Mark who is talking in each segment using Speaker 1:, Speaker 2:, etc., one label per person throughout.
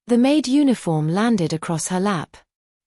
Speaker 1: The maid uniform landed across her lap.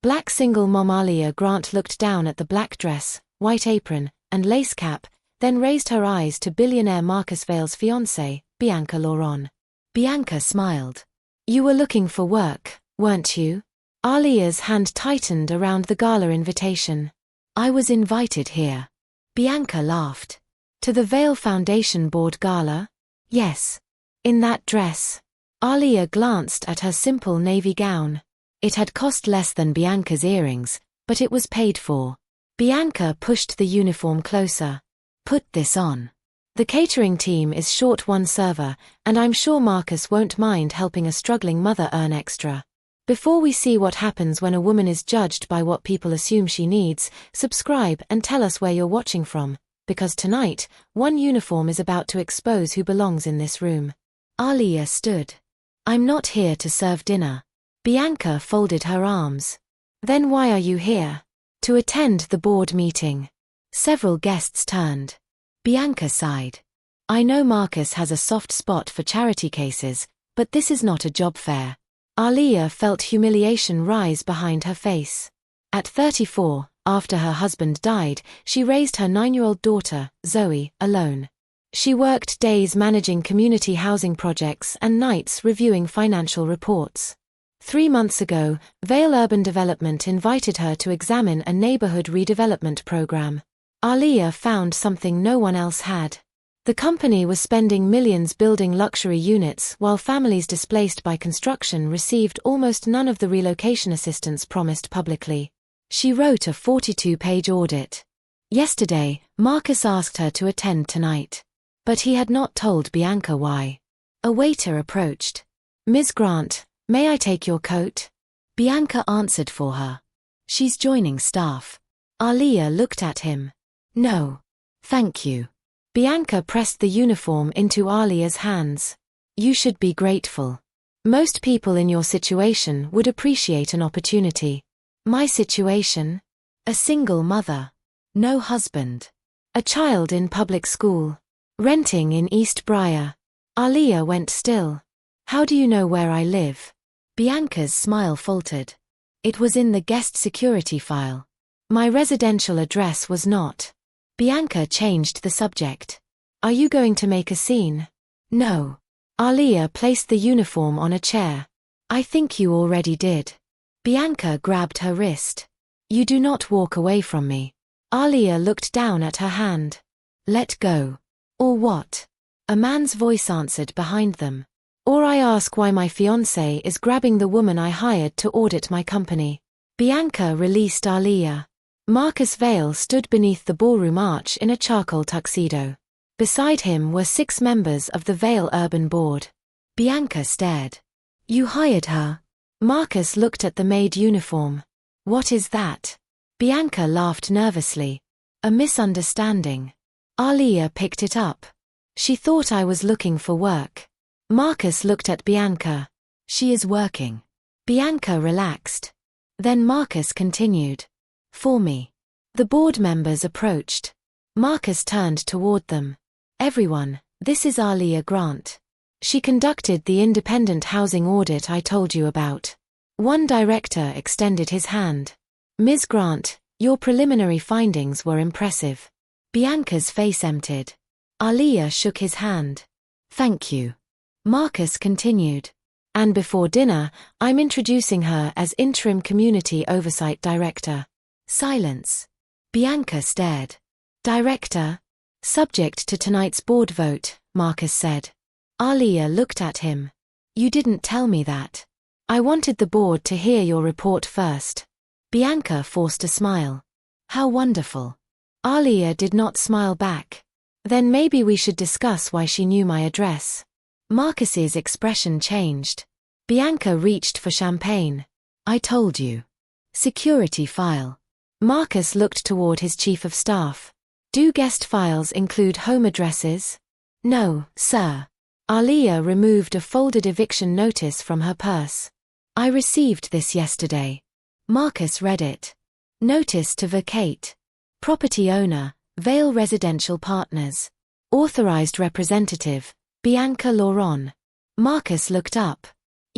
Speaker 1: Black single mom Aaliyah Grant looked down at the black dress, white apron, and lace cap, then raised her eyes to billionaire Marcus Vale's fiancée, Bianca Laurent. Bianca smiled. You were looking for work, weren't you? Aaliyah's hand tightened around the gala invitation. I was invited here. Bianca laughed. To the Vale Foundation board gala? Yes. In that dress. Aaliyah glanced at her simple navy gown. It had cost less than Bianca's earrings, but it was paid for. Bianca pushed the uniform closer. Put this on. The catering team is short one server, and I'm sure Marcus won't mind helping a struggling mother earn extra. Before we see what happens when a woman is judged by what people assume she needs, subscribe and tell us where you're watching from, because tonight, one uniform is about to expose who belongs in this room. Aaliyah stood. I'm not here to serve dinner. Bianca folded her arms. Then why are you here? To attend the board meeting. Several guests turned. Bianca sighed. I know Marcus has a soft spot for charity cases, but this is not a job fair. Aaliyah felt humiliation rise behind her face. At 34, after her husband died, she raised her 9-year-old daughter, Zoe, alone. She worked days managing community housing projects and nights reviewing financial reports. 3 months ago, Vale Urban Development invited her to examine a neighborhood redevelopment program. Aaliyah found something no one else had. The company was spending millions building luxury units while families displaced by construction received almost none of the relocation assistance promised publicly. She wrote a 42-page audit. Yesterday, Marcus asked her to attend tonight. But he had not told Bianca why. A waiter approached. Ms. Grant, may I take your coat? Bianca answered for her. She's joining staff. Aaliyah looked at him. No. Thank you. Bianca pressed the uniform into Aaliyah's hands. You should be grateful. Most people in your situation would appreciate an opportunity. My situation? A single mother. No husband. A child in public school. Renting in East Briar. Aaliyah went still. How do you know where I live? Bianca's smile faltered. It was in the guest security file. My residential address was not. Bianca changed the subject. Are you going to make a scene? No. Aaliyah placed the uniform on a chair. I think you already did. Bianca grabbed her wrist. You do not walk away from me. Aaliyah looked down at her hand. Let go. Or what? A man's voice answered behind them. Or I ask why my fiancé is grabbing the woman I hired to audit my company. Bianca released Aaliyah. Marcus Vale stood beneath the ballroom arch in a charcoal tuxedo. Beside him were 6 members of the Vale Urban Board. Bianca stared. You hired her? Marcus looked at the maid uniform. What is that? Bianca laughed nervously. A misunderstanding. Aaliyah picked it up. She thought I was looking for work. Marcus looked at Bianca. She is working. Bianca relaxed. Then Marcus continued. For me. The board members approached. Marcus turned toward them. Everyone, this is Aaliyah Grant. She conducted the independent housing audit I told you about. One director extended his hand. Ms. Grant, your preliminary findings were impressive. Bianca's face emptied. Aaliyah shook his hand. Thank you. Marcus continued. And before dinner, I'm introducing her as Interim Community Oversight Director. Silence. Bianca stared. Director? Subject to tonight's board vote, Marcus said. Aaliyah looked at him. You didn't tell me that. I wanted the board to hear your report first. Bianca forced a smile. How wonderful. Aaliyah did not smile back. Then maybe we should discuss why she knew my address. Marcus's expression changed. Bianca reached for champagne. I told you. Security file. Marcus looked toward his chief of staff. Do guest files include home addresses? No, sir. Aaliyah removed a folded eviction notice from her purse. I received this yesterday. Marcus read it. Notice to vacate. Property owner, Vale Residential Partners. Authorized representative, Bianca Laurent. Marcus looked up.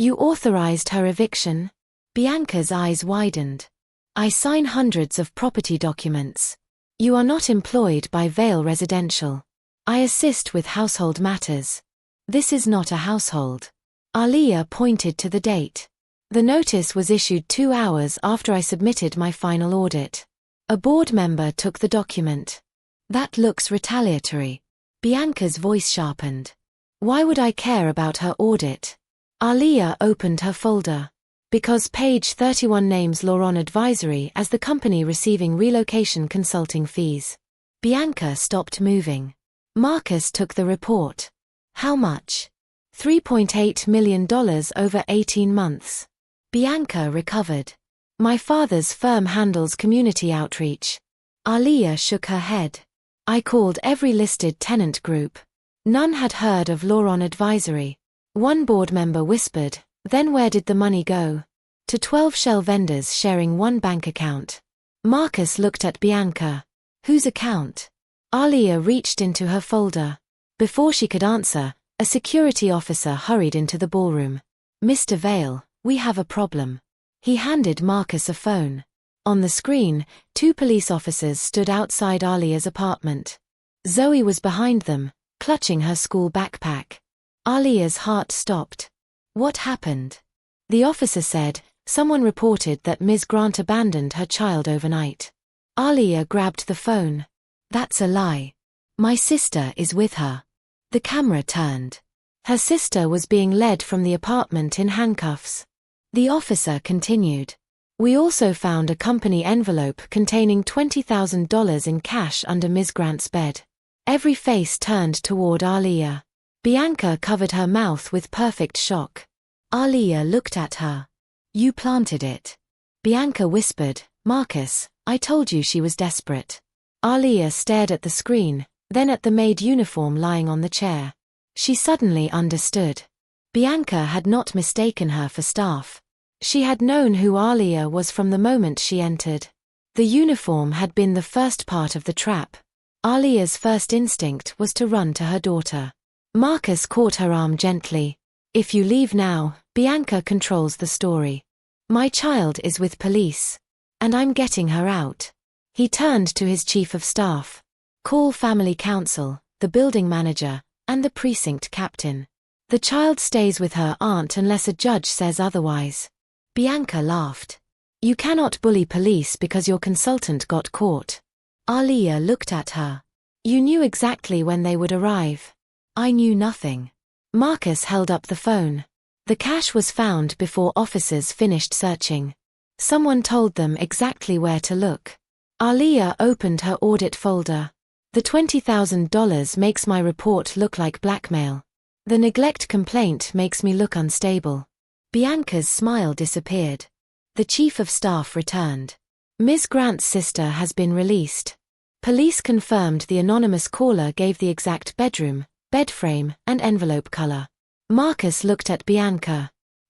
Speaker 1: You authorized her eviction? Bianca's eyes widened. I sign hundreds of property documents. You are not employed by Vale Residential. I assist with household matters. This is not a household. Aaliyah pointed to the date. The notice was issued 2 hours after I submitted my final audit. A board member took the document. That looks retaliatory. Bianca's voice sharpened. Why would I care about her audit? Aaliyah opened her folder. Because page 31 names Laurent Advisory as the company receiving relocation consulting fees. Bianca stopped moving. Marcus took the report. How much? $3.8 million over 18 months. Bianca recovered. My father's firm handles community outreach. Aaliyah shook her head. I called every listed tenant group. None had heard of Laurent Advisory. One board member whispered, then where did the money go? To 12 shell vendors sharing one bank account. Marcus looked at Bianca. Whose account? Aaliyah reached into her folder. Before she could answer, a security officer hurried into the ballroom. Mr. Vale, we have a problem. He handed Marcus a phone. On the screen, 2 police officers stood outside Aaliyah's apartment. Zoe was behind them, clutching her school backpack. Aaliyah's heart stopped. What happened? The officer said, someone reported that Ms. Grant abandoned her child overnight. Aaliyah grabbed the phone. That's a lie. My sister is with her. The camera turned. Her sister was being led from the apartment in handcuffs. The officer continued. We also found a company envelope containing $20,000 in cash under Ms. Grant's bed. Every face turned toward Aaliyah. Bianca covered her mouth with perfect shock. Aaliyah looked at her. You planted it. Bianca whispered, Marcus, I told you she was desperate. Aaliyah stared at the screen, then at the maid uniform lying on the chair. She suddenly understood. Bianca had not mistaken her for staff. She had known who Aaliyah was from the moment she entered. The uniform had been the first part of the trap. Aaliyah's first instinct was to run to her daughter. Marcus caught her arm gently. If you leave now, Bianca controls the story. My child is with police. And I'm getting her out. He turned to his chief of staff. Call family council, the building manager, and the precinct captain. The child stays with her aunt unless a judge says otherwise. Bianca laughed. You cannot bully police because your consultant got caught. Aaliyah looked at her. You knew exactly when they would arrive. I knew nothing. Marcus held up the phone. The cash was found before officers finished searching. Someone told them exactly where to look. Aaliyah opened her audit folder. The $20,000 makes my report look like blackmail. The neglect complaint makes me look unstable. Bianca's smile disappeared. The chief of staff returned. Ms. Grant's sister has been released. Police confirmed the anonymous caller gave the exact bedroom, bed frame, and envelope color. Marcus looked at Bianca.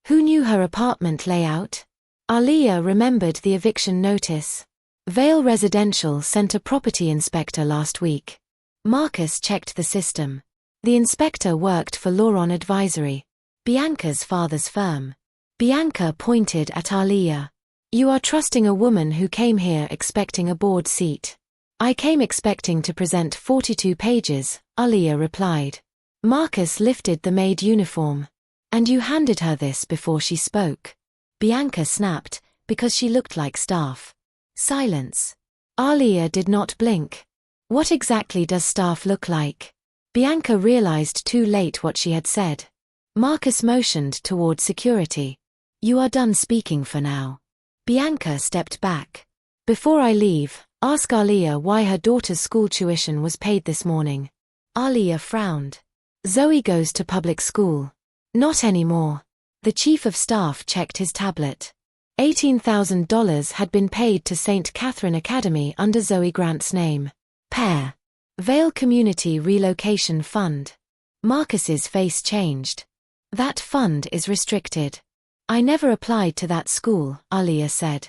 Speaker 1: Who knew her apartment layout? Aaliyah remembered the eviction notice. Vale Residential sent a property inspector last week. Marcus checked the system. The inspector worked for Laurent Advisory, Bianca's father's firm. Bianca pointed at Aaliyah. You are trusting a woman who came here expecting a board seat. I came expecting to present 42 pages, Aaliyah replied. Marcus lifted the maid uniform. And you handed her this before she spoke. Bianca snapped, because she looked like staff. Silence. Aaliyah did not blink. What exactly does staff look like? Bianca realized too late what she had said. Marcus motioned toward security. You are done speaking for now. Bianca stepped back. Before I leave, ask Aaliyah why her daughter's school tuition was paid this morning. Aaliyah frowned. Zoe goes to public school. Not anymore. The chief of staff checked his tablet. $18,000 had been paid to St. Catherine Academy under Zoe Grant's name. Pair. Vale Community Relocation Fund. Marcus's face changed. That fund is restricted. I never applied to that school, Aaliyah said.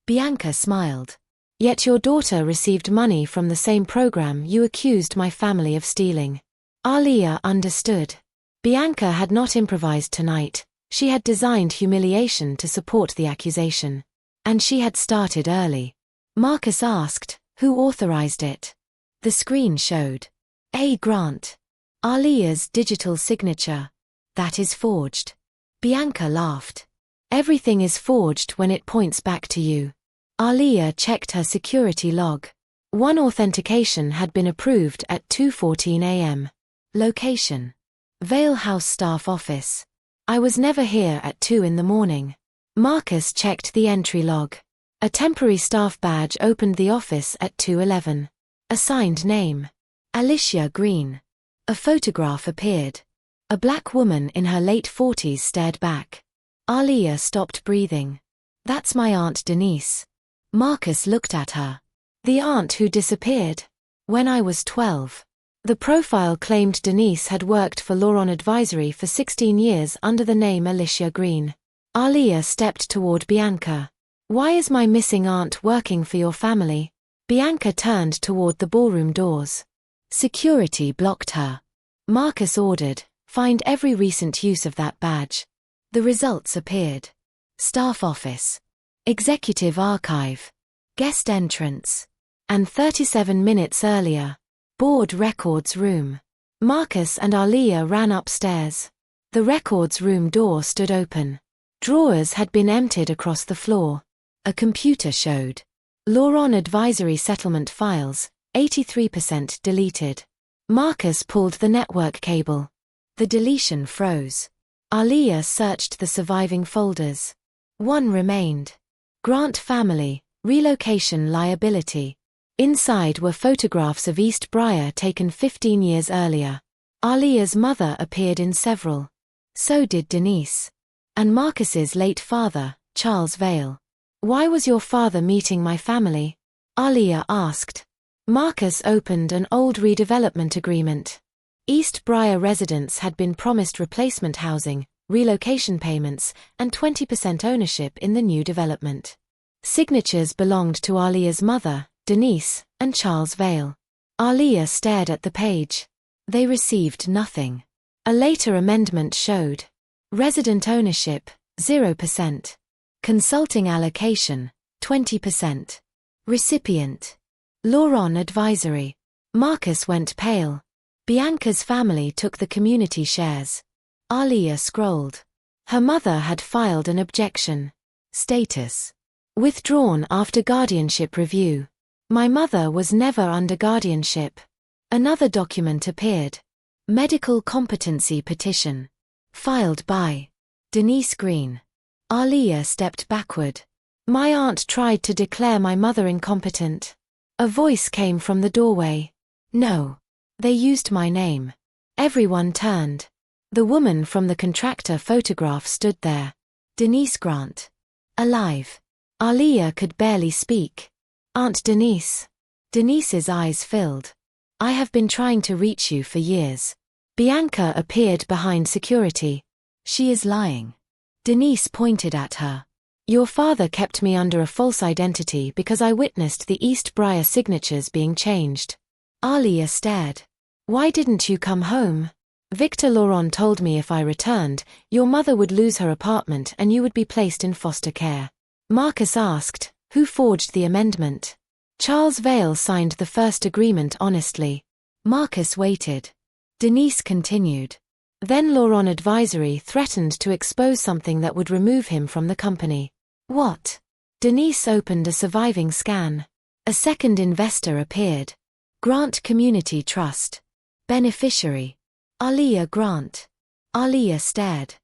Speaker 1: Bianca smiled. Yet your daughter received money from the same program you accused my family of stealing. Aaliyah understood. Bianca had not improvised tonight. She had designed Humiliation to support the accusation. And she had started early. Marcus asked, who authorized it? The screen showed A. Grant. Aaliyah's digital signature. That is forged. Bianca laughed. Everything is forged when it points back to you. Aaliyah checked her security log. One authentication had been approved at 2:14 a.m. Location: Vale House staff office. I was never here at 2 in the morning. Marcus checked the entry log. A temporary staff badge opened the office at 2:11. Assigned name: Aaliyah Grant. A photograph appeared. A black woman in her late 40s stared back. Aaliyah stopped breathing. That's my Aunt Denise. Marcus looked at her. The aunt who disappeared. When I was 12. The profile claimed Denise had worked for Laurent Advisory for 16 years under the name Aaliyah Grant. Aaliyah stepped toward Bianca. Why is my missing aunt working for your family? Bianca turned toward the ballroom doors. Security blocked her. Marcus ordered, find every recent use of that badge. The results appeared. Staff office. Executive archive. Guest entrance. And 37 minutes earlier. Board records room. Marcus and Aaliyah ran upstairs. The records room door stood open. Drawers had been emptied across the floor. A computer showed Laurent Advisory settlement files, 83% deleted. Marcus pulled the network cable. The deletion froze. Aaliyah searched the surviving folders. One remained. Grant family, relocation liability. Inside were photographs of East Briar taken 15 years earlier. Aaliyah's mother appeared in several. So did Denise. And Marcus's late father, Charles Vale. Why was your father meeting my family? Aaliyah asked. Marcus opened an old redevelopment agreement. East Briar residents had been promised replacement housing, relocation payments, and 20% ownership in the new development. Signatures belonged to Aaliyah's mother, Denise, and Charles Vale. Aaliyah stared at the page. They received nothing. A later amendment showed resident ownership, 0%. Consulting allocation, 20%. Recipient: Laurent Advisory. Marcus went pale. Bianca's family took the community shares. Aaliyah scrolled. Her mother had filed an objection. Status: withdrawn after guardianship review. My mother was never under guardianship. Another document appeared. Medical competency petition. Filed by Denise Grant. Aaliyah stepped backward. My aunt tried to declare my mother incompetent. A voice came from the doorway. No. They used my name. Everyone turned. The woman from the contractor photograph stood there. Denise Grant. Alive. Aaliyah could barely speak. Aunt Denise. Denise's eyes filled. I have been trying to reach you for years. Bianca appeared behind security. She is lying. Denise pointed at her. Your father kept me under a false identity because I witnessed the East Briar signatures being changed. Aaliyah stared. Why didn't you come home? Victor Laurent told me if I returned, your mother would lose her apartment and you would be placed in foster care. Marcus asked, who forged the amendment? Charles Vale signed the first agreement honestly. Marcus waited. Denise continued. Then Laurent Advisory threatened to expose something that would remove him from the company. What? Denise opened a surviving scan. A second investor appeared. Grant Community Trust. Beneficiary: Aaliyah Grant. Aaliyah stared.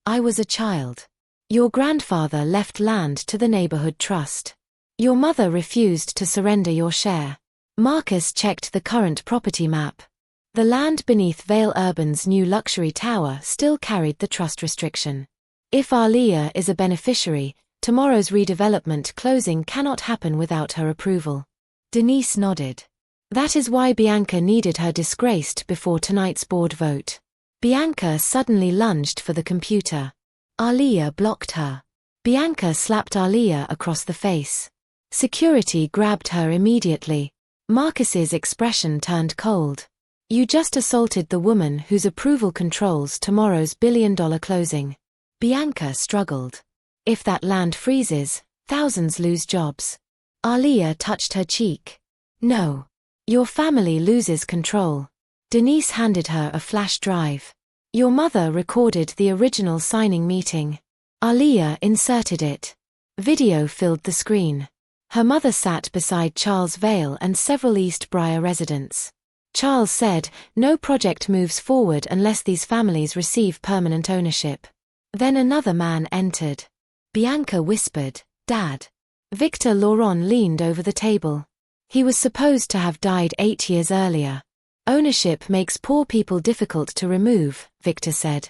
Speaker 1: I was a child. Your grandfather left land to the neighborhood trust. Your mother refused to surrender your share. Marcus checked the current property map. The land beneath Vale Urban's new luxury tower still carried the trust restriction. If Aaliyah is a beneficiary, tomorrow's redevelopment closing cannot happen without her approval. Denise nodded. That is why Bianca needed her disgraced before tonight's board vote. Bianca suddenly lunged for the computer. Aaliyah blocked her. Bianca slapped Aaliyah across the face. Security grabbed her immediately. Marcus's expression turned cold. You just assaulted the woman whose approval controls tomorrow's billion-dollar closing. Bianca struggled. If that land freezes, thousands lose jobs. Aaliyah touched her cheek. No. Your family loses control. Denise handed her a flash drive. Your mother recorded the original signing meeting. Aaliyah inserted it. Video filled the screen. Her mother sat beside Charles Vale and several East Briar residents. Charles said, "No project moves forward unless these families receive permanent ownership." Then another man entered. Bianca whispered, "Dad." Victor Laurent leaned over the table. He was supposed to have died 8 years earlier. Ownership makes poor people difficult to remove, Victor said.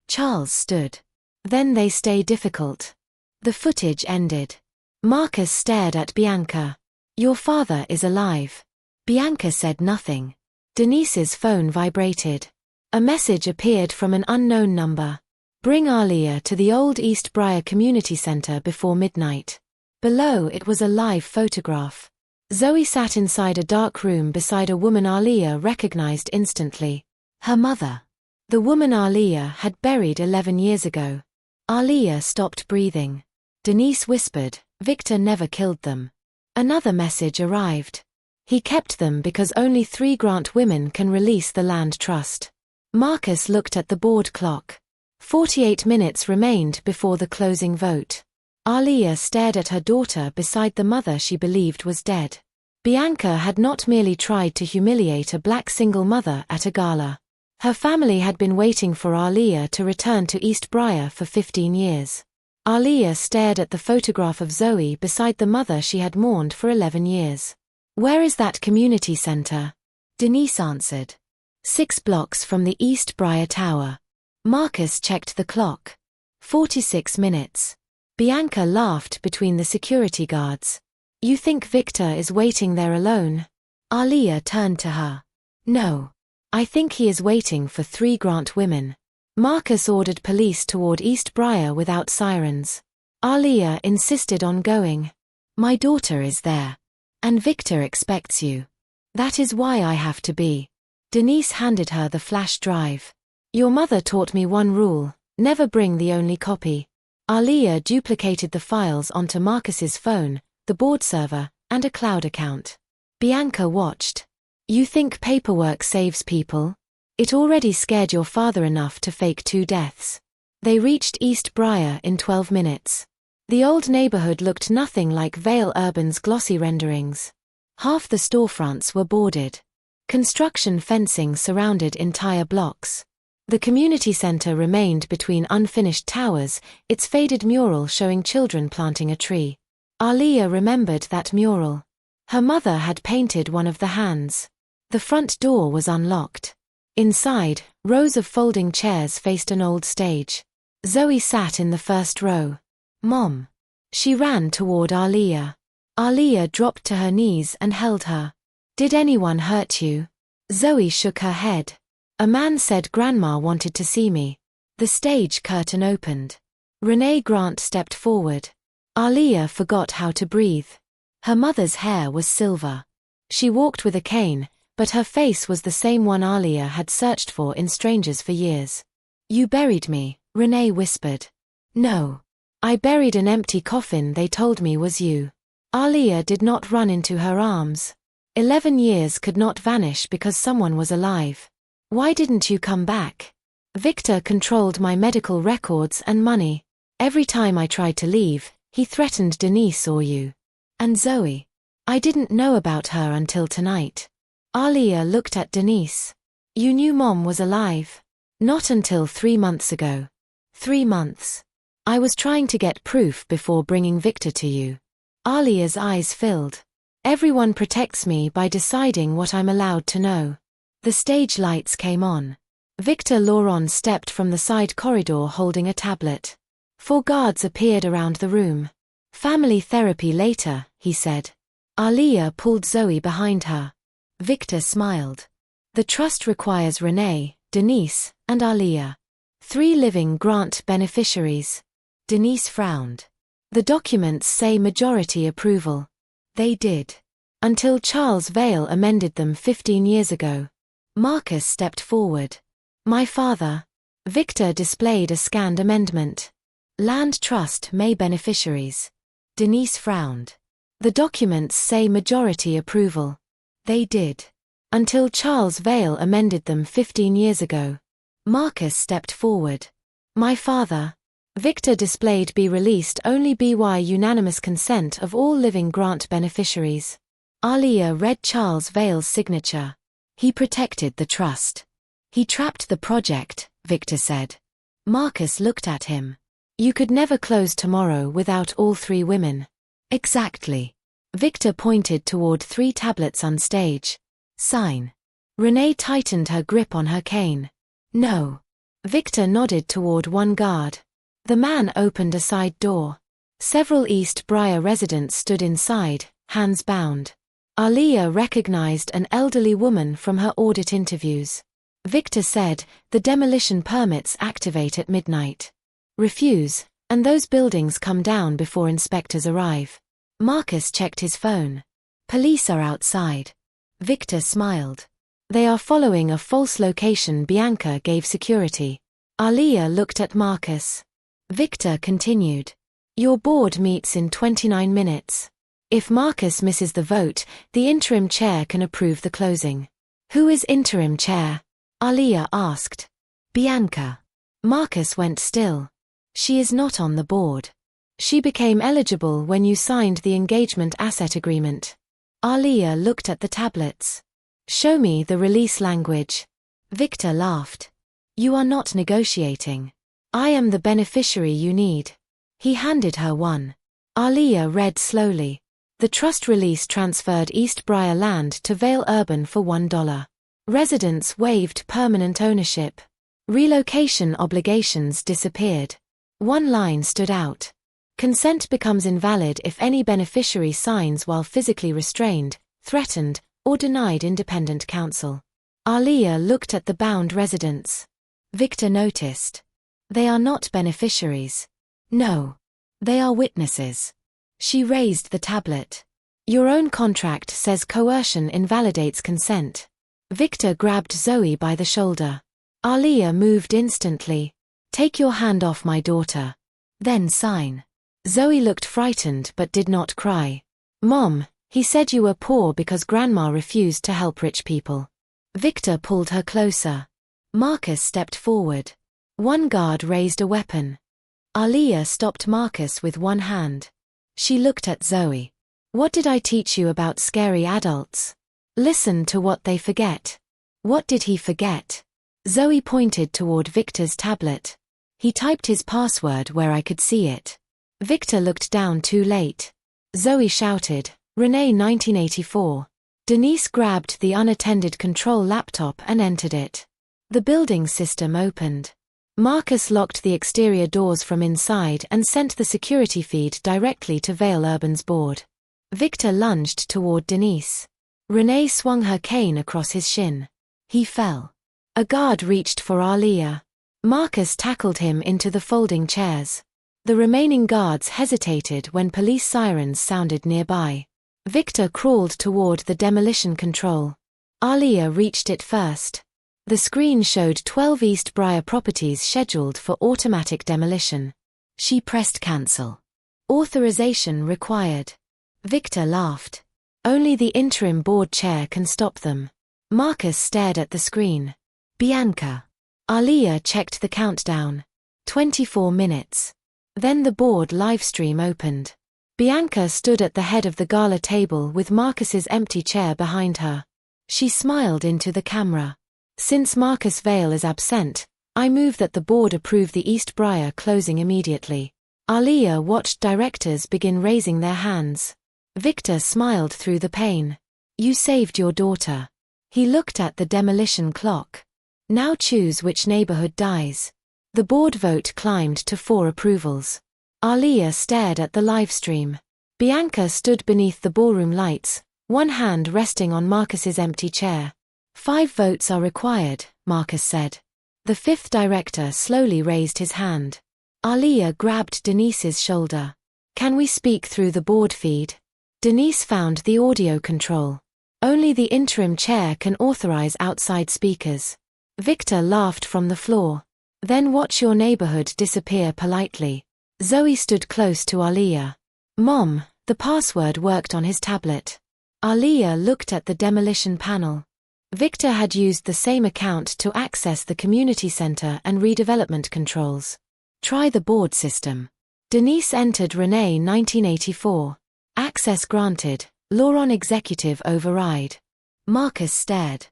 Speaker 1: Charles stood. Then they stay difficult. The footage ended. Marcus stared at Bianca. Your father is alive. Bianca said nothing. Denise's phone vibrated. A message appeared from an unknown number. Bring Aaliyah to the old East Briar Community Center before midnight. Below it was a live photograph. Zoe sat inside a dark room beside a woman Aaliyah recognized instantly. Her mother. The woman Aaliyah had buried 11 years ago. Aaliyah stopped breathing. Denise whispered, Victor never killed them. Another message arrived. He kept them because only 3 Grant women can release the land trust. Marcus looked at the board clock. 48 minutes remained before the closing vote. Aaliyah stared at her daughter beside the mother she believed was dead. Bianca had not merely tried to humiliate a black single mother at a gala. Her family had been waiting for Aaliyah to return to East Briar for 15 years. Aaliyah stared at the photograph of Zoe beside the mother she had mourned for 11 years. Where is that community center? Denise answered. 6 blocks from the East Briar Tower. Marcus checked the clock. 46 minutes. Bianca laughed between the security guards. You think Victor is waiting there alone? Aaliyah turned to her. No. I think he is waiting for 3 Grant women. Marcus ordered police toward East Briar without sirens. Aaliyah insisted on going. My daughter is there. And Victor expects you. That is why I have to be. Denise handed her the flash drive. Your mother taught me one rule, never bring the only copy. Aaliyah duplicated the files onto Marcus's phone, the board server, and a cloud account. Bianca watched. You think paperwork saves people? It already scared your father enough to fake 2 deaths. They reached East Briar in 12 minutes. The old neighborhood looked nothing like Vale Urban's glossy renderings. Half the storefronts were boarded. Construction fencing surrounded entire blocks. The community center remained between unfinished towers, its faded mural showing children planting a tree. Aaliyah remembered that mural. Her mother had painted one of the hands. The front door was unlocked. Inside, rows of folding chairs faced an old stage. Zoe sat in the first row. Mom. She ran toward Aaliyah. Aaliyah dropped to her knees and held her. Did anyone hurt you? Zoe shook her head. A man said Grandma wanted to see me. The stage curtain opened. Renee Grant stepped forward. Aaliyah forgot how to breathe. Her mother's hair was silver. She walked with a cane, but her face was the same one Aaliyah had searched for in strangers for years. You buried me, Renee whispered. No. I buried an empty coffin they told me was you. Aaliyah did not run into her arms. 11 years could not vanish because someone was alive. Why didn't you come back? Victor controlled my medical records and money. Every time I tried to leave, he threatened Denise or you. And Zoe. I didn't know about her until tonight. Aaliyah looked at Denise. You knew Mom was alive? Not until 3 months ago. 3 months. I was trying to get proof before bringing Victor to you. Aaliyah's eyes filled. Everyone protects me by deciding what I'm allowed to know. The stage lights came on. Victor Laurent stepped from the side corridor holding a tablet. 4 guards appeared around the room. Family therapy later, he said. Aaliyah pulled Zoe behind her. Victor smiled. The trust requires Renee, Denise, and Aaliyah. 3 living Grant beneficiaries. Denise frowned. The documents say majority approval. They did. Until Charles Vale amended them 15 years ago. Marcus stepped forward. My father. Victor displayed a scanned amendment. Land Trust May beneficiaries. Denise frowned. The documents say majority approval. They did. Until Charles Vale amended them 15 years ago. Marcus stepped forward. My father. Victor displayed be released only by unanimous consent of all living grant beneficiaries. Aaliyah read Charles Vale's signature. He protected the trust. He trapped the project, Victor said. Marcus looked at him. You could never close tomorrow without all 3 women. Exactly. Victor pointed toward 3 tablets on stage. Sign. Renee tightened her grip on her cane. No. Victor nodded toward one guard. The man opened a side door. Several East Briar residents stood inside, hands bound. Aaliyah recognized an elderly woman from her audit interviews. Victor said, the demolition permits activate at midnight. Refuse, and those buildings come down before inspectors arrive. Marcus checked his phone. Police are outside. Victor smiled. They are following a false location Bianca gave security. Aaliyah looked at Marcus. Victor continued. Your board meets in 29 minutes. If Marcus misses the vote, the interim chair can approve the closing. Who is interim chair? Aaliyah asked. Bianca. Marcus went still. She is not on the board. She became eligible when you signed the engagement asset agreement. Aaliyah looked at the tablets. Show me the release language. Victor laughed. You are not negotiating. I am the beneficiary you need. He handed her one. Aaliyah read slowly. The trust release transferred East Briar land to Vale Urban for $1. Residents waived permanent ownership. Relocation obligations disappeared. One line stood out. Consent becomes invalid if any beneficiary signs while physically restrained, threatened, or denied independent counsel. Aaliyah looked at the bound residents. Victor noticed. They are not beneficiaries. No. They are witnesses. She raised the tablet. Your own contract says coercion invalidates consent. Victor grabbed Zoe by the shoulder. Aaliyah moved instantly. Take your hand off my daughter. Then sign. Zoe looked frightened but did not cry. Mom, he said you were poor because grandma refused to help rich people. Victor pulled her closer. Marcus stepped forward. One guard raised a weapon. Aaliyah stopped Marcus with one hand. She looked at Zoe. What did I teach you about scary adults? Listen to what they forget. What did he forget? Zoe pointed toward Victor's tablet. He typed his password where I could see it. Victor looked down too late. Zoe shouted, Renee 1984. Denise grabbed the unattended control laptop and entered it. The building system opened. Marcus locked the exterior doors from inside and sent the security feed directly to Vale Urban's board. Victor lunged toward Denise. Renee swung her cane across his shin. He fell. A guard reached for Aaliyah. Marcus tackled him into the folding chairs. The remaining guards hesitated when police sirens sounded nearby. Victor crawled toward the demolition control. Aaliyah reached it first. The screen showed 12 East Briar properties scheduled for automatic demolition. She pressed cancel. Authorization required. Victor laughed. Only the interim board chair can stop them. Marcus stared at the screen. Bianca. Aaliyah checked the countdown. 24 minutes. Then the board livestream opened. Bianca stood at the head of the gala table with Marcus's empty chair behind her. She smiled into the camera. Since Marcus Vale is absent, I move that the board approve the East Briar closing immediately. Aaliyah watched directors begin raising their hands. Victor smiled through the pain. You saved your daughter. He looked at the demolition clock. Now choose which neighborhood dies. The board vote climbed to 4 approvals. Aaliyah stared at the livestream. Bianca stood beneath the ballroom lights, one hand resting on Marcus's empty chair. 5 votes are required, Marcus said. The 5th director slowly raised his hand. Aaliyah grabbed Denise's shoulder. Can we speak through the board feed? Denise found the audio control. Only the interim chair can authorize outside speakers. Victor laughed from the floor. Then watch your neighborhood disappear politely. Zoe stood close to Aaliyah. "Mom," the password worked on his tablet. Aaliyah looked at the demolition panel. Victor had used the same account to access the community center and redevelopment controls. "Try the board system." Denise entered Renee 1984. "Access granted. Laurent executive override." Marcus stared.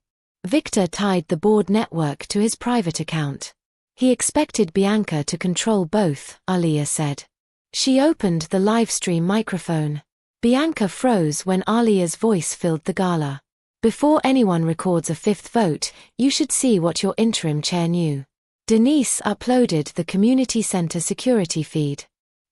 Speaker 1: Victor tied the board network to his private account. He expected Bianca to control both, Aaliyah said. She opened the livestream microphone. Bianca froze when Aaliyah's voice filled the gala. "Before anyone records a fifth vote, you should see what your interim chair knew." Denise uploaded the community center security feed.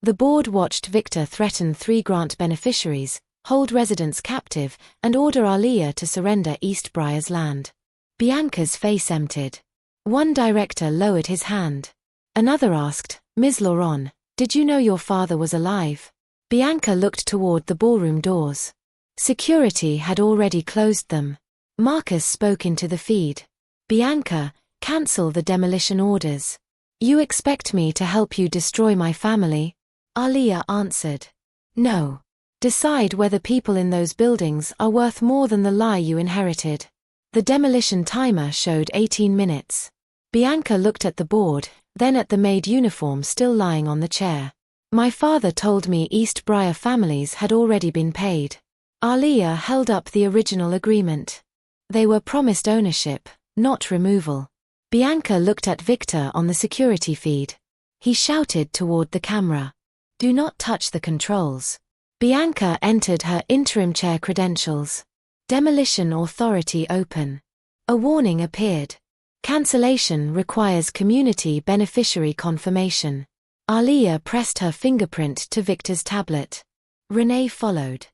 Speaker 1: The board watched Victor threaten 3 grant beneficiaries, hold residents captive, and order Aaliyah to surrender East Briar's land. Bianca's face emptied. One director lowered his hand. Another asked, "Ms. Laurent, did you know your father was alive?" Bianca looked toward the ballroom doors. Security had already closed them. Marcus spoke into the feed. "Bianca, cancel the demolition orders. You expect me to help you destroy my family?" Aaliyah answered. "No. Decide whether people in those buildings are worth more than the lie you inherited." The demolition timer showed 18 minutes. Bianca looked at the board, then at the maid uniform still lying on the chair. "My father told me East Briar families had already been paid." Aaliyah held up the original agreement. They were promised ownership, not removal. Bianca looked at Victor on the security feed. He shouted toward the camera, "Do not touch the controls." Bianca entered her interim chair credentials. Demolition Authority open. A warning appeared. Cancellation requires community beneficiary confirmation. Aaliyah pressed her fingerprint to Victor's tablet. Renee followed.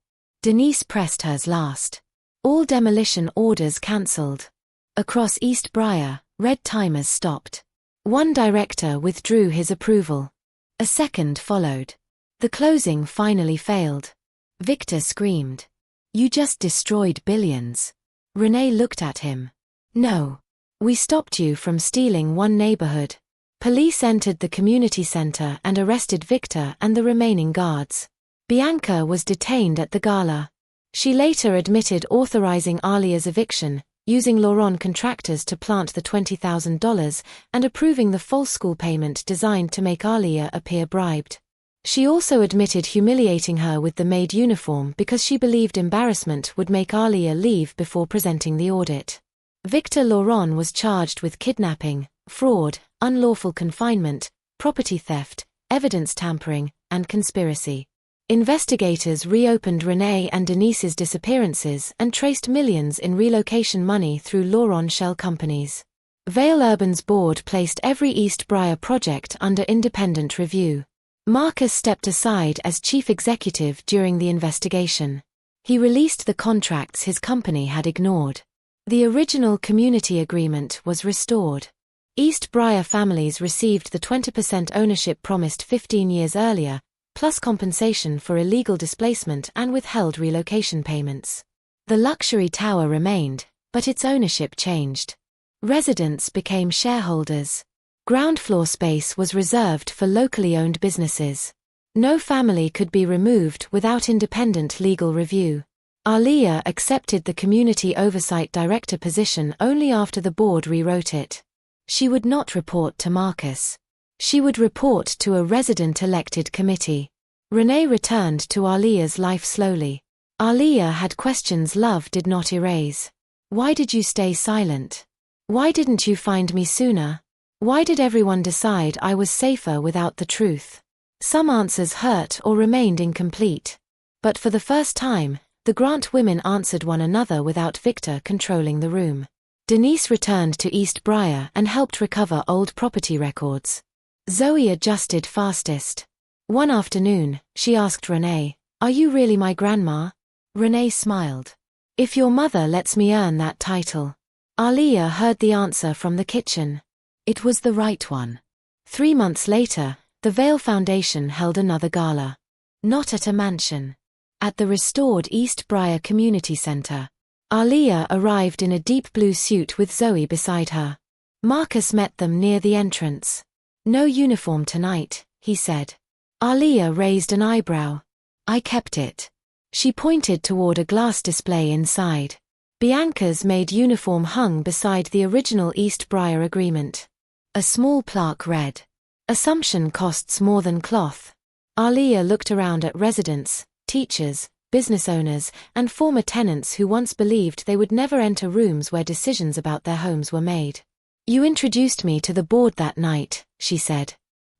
Speaker 1: Denise pressed hers last. All demolition orders cancelled. Across East Briar, red timers stopped. One director withdrew his approval. A second followed. The closing finally failed. Victor screamed, "You just destroyed billions." Renee looked at him. "No. We stopped you from stealing one neighborhood." Police entered the community center and arrested Victor and the remaining guards. Bianca was detained at the gala. She later admitted authorizing Aaliyah's eviction, using Laurent contractors to plant the $20,000, and approving the false school payment designed to make Aaliyah appear bribed. She also admitted humiliating her with the maid uniform because she believed embarrassment would make Aaliyah leave before presenting the audit. Victor Laurent was charged with kidnapping, fraud, unlawful confinement, property theft, evidence tampering, and conspiracy. Investigators reopened Renee and Denise's disappearances and traced millions in relocation money through Laurent shell companies. Vale Urban's board placed every East Briar project under independent review. Marcus stepped aside as chief executive during the investigation. He released the contracts his company had ignored. The original community agreement was restored. East Briar families received the 20% ownership promised 15 years earlier, plus compensation for illegal displacement and withheld relocation payments. The luxury tower remained, but its ownership changed. Residents became shareholders. Ground floor space was reserved for locally owned businesses. No family could be removed without independent legal review. Aaliyah accepted the community oversight director position only after the board rewrote it. She would not report to Marcus. She would report to a resident-elected committee. Renee returned to Aaliyah's life slowly. Aaliyah had questions love did not erase. Why did you stay silent? Why didn't you find me sooner? Why did everyone decide I was safer without the truth? Some answers hurt or remained incomplete. But for the first time, the Grant women answered one another without Victor controlling the room. Denise returned to East Briar and helped recover old property records. Zoe adjusted fastest. One afternoon, she asked Renee, "Are you really my grandma?" Renee smiled. "If your mother lets me earn that title." Aaliyah heard the answer from the kitchen. It was the right one. 3 months later, the Vale Foundation held another gala. Not at a mansion. At the restored East Briar Community Center. Aaliyah arrived in a deep blue suit with Zoe beside her. Marcus met them near the entrance. "No uniform tonight," he said. Aaliyah raised an eyebrow. I kept it. She pointed toward a glass display inside. Bianca's maid uniform hung beside the original East Briar agreement. A small plaque read, "Assumption costs more than cloth." Aaliyah looked around at residents, teachers, business owners, and former tenants who once believed they would never enter rooms where decisions about their homes were made. "You introduced me to the board that night," she said.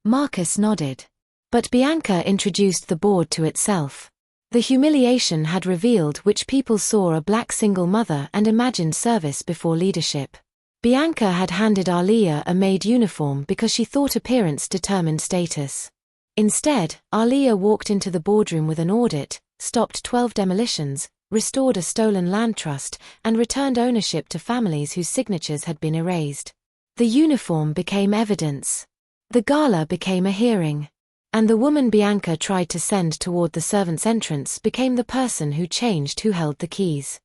Speaker 1: Marcus nodded. But Bianca introduced the board to itself. The humiliation had revealed which people saw a black single mother and imagined service before leadership. Bianca had handed Aaliyah a maid uniform because she thought appearance determined status. Instead, Aaliyah walked into the boardroom with an audit, stopped 12 demolitions, restored a stolen land trust, and returned ownership to families whose signatures had been erased. The uniform became evidence. The gala became a hearing. And the woman Bianca tried to send toward the servants' entrance became the person who changed who held the keys.